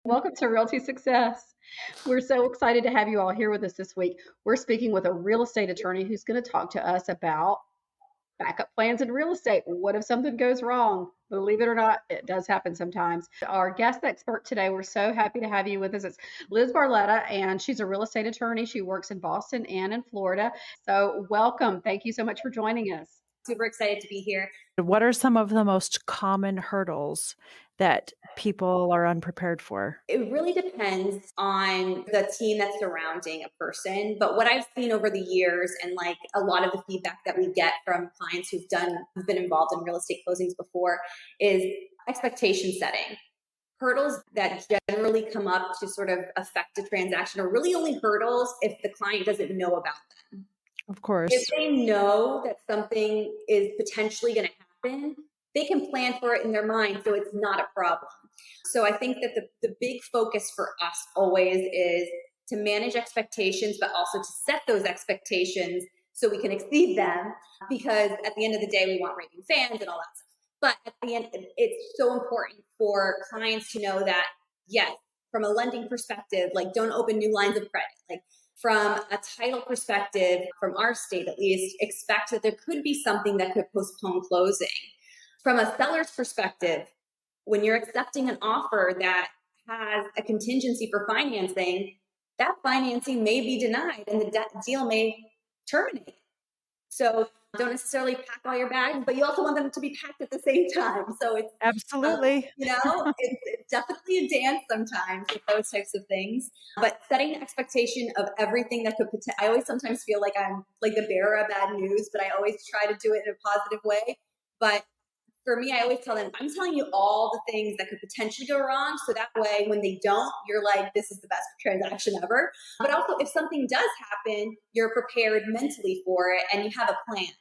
Welcome to Realty Success. We're so excited to have you all here with us this week. We're speaking with a real estate attorney who's going to talk to us about backup plans in real estate. What if something goes wrong? Believe it or not, it does happen sometimes. Our guest expert today, we're so happy to have you with us. It's Liz Barletta, and she's a real estate attorney. She works in Boston and in Florida. So, welcome. Thank you so much for joining us. Super excited to be here. What are some of the most common hurdles that people are unprepared for? It really depends on the team that's surrounding a person. But what I've seen over the years and like a lot of the feedback that we get from clients who've been involved in real estate closings before is expectation setting. Hurdles that generally come up to sort of affect a transaction are really only hurdles if the client doesn't know about them. Of course. If they know that something is potentially going to happen, they can plan for it in their mind, so it's not a problem. So I think that the big focus for us always is to manage expectations, but also to set those expectations so we can exceed them, because at the end of the day, we want raving fans and all that stuff. But at the end, it's so important for clients to know that, yes, from a lending perspective, like don't open new lines of credit. Like from a title perspective, from our state at least, expect that there could be something that could postpone closing. From a seller's perspective, when you're accepting an offer that has a contingency for financing, that financing may be denied and the deal may terminate. So don't necessarily pack all your bags, but you also want them to be packed at the same time. So it's absolutely, it's definitely a dance sometimes with those types of things. But setting the expectation of everything that could I always sometimes feel like I'm like the bearer of bad news, but I always try to do it in a positive way. But for me, I always tell them, I'm telling you all the things that could potentially go wrong. So that way, when they don't, you're like, this is the best transaction ever. But also, if something does happen, you're prepared mentally for it and you have a plan.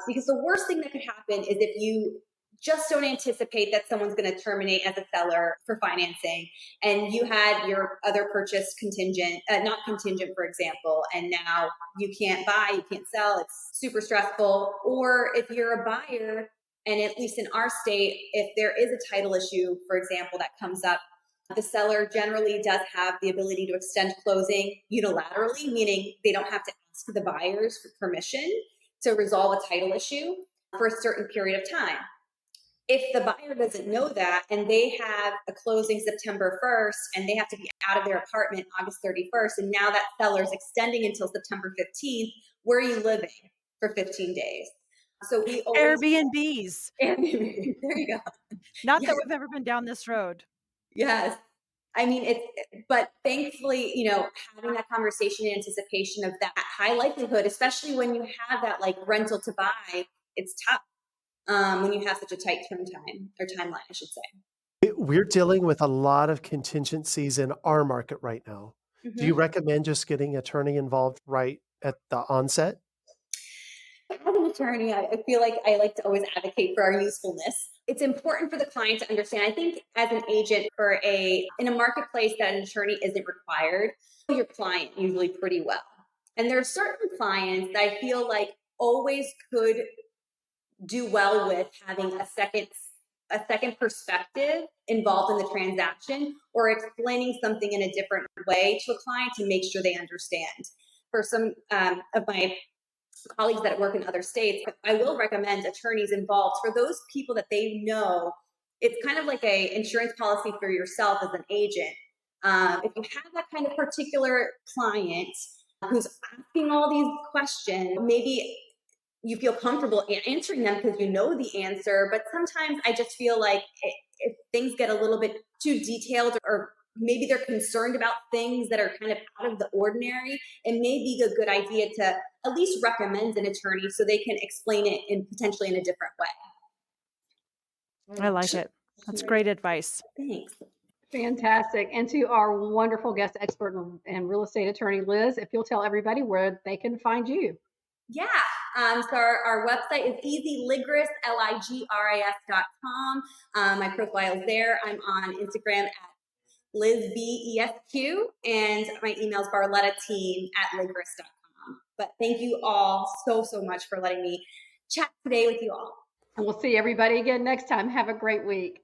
Because the worst thing that could happen is if you just don't anticipate that someone's going to terminate as a seller for financing, and you had your other purchase contingent, not contingent, for example, and now you can't buy, you can't sell, it's super stressful. Or if you're a buyer, and at least in our state, if there is a title issue, for example, that comes up, the seller generally does have the ability to extend closing unilaterally, meaning they don't have to ask the buyers for permission to resolve a title issue for a certain period of time. If the buyer doesn't know that and they have a closing September 1st and they have to be out of their apartment August 31st, and now that seller's extending until September 15th, where are you living for 15 days? So we always Airbnbs. There you go. Not that we've ever been down this road. Yes. I mean, but thankfully, having that conversation in anticipation of that high likelihood, especially when you have that like rental to buy, it's tough when you have such a tight timeline, I should say. We're dealing with a lot of contingencies in our market right now. Mm-hmm. Do you recommend just getting an attorney involved right at the onset? As an attorney, I feel like I like to always advocate for our usefulness. It's important for the client to understand. I think as an agent in a marketplace that an attorney isn't required, your client usually pretty well. And there are certain clients that I feel like always could do well with having a second perspective involved in the transaction, or explaining something in a different way to a client to make sure they understand. For some of my colleagues that work in other states, I will recommend attorneys involved for those people that they know. It's kind of like a insurance policy for yourself as an agent. If you have that kind of particular client who's asking all these questions, maybe you feel comfortable answering them because you know the answer. But sometimes I just feel like if things get a little bit too detailed, or maybe they're concerned about things that are kind of out of the ordinary, it may be a good idea to at least recommend an attorney so they can explain it potentially in a different way. I like it. That's great advice. Thanks. Fantastic. And to our wonderful guest expert and real estate attorney, Liz, if you'll tell everybody where they can find you. Yeah. So our website is easyligris, ligris.com. My profile is there. I'm on Instagram at LizBESQ, and my email is barlettateam@ligris.com. But thank you all so much for letting me chat today with you all. And we'll see everybody again next time. Have a great week.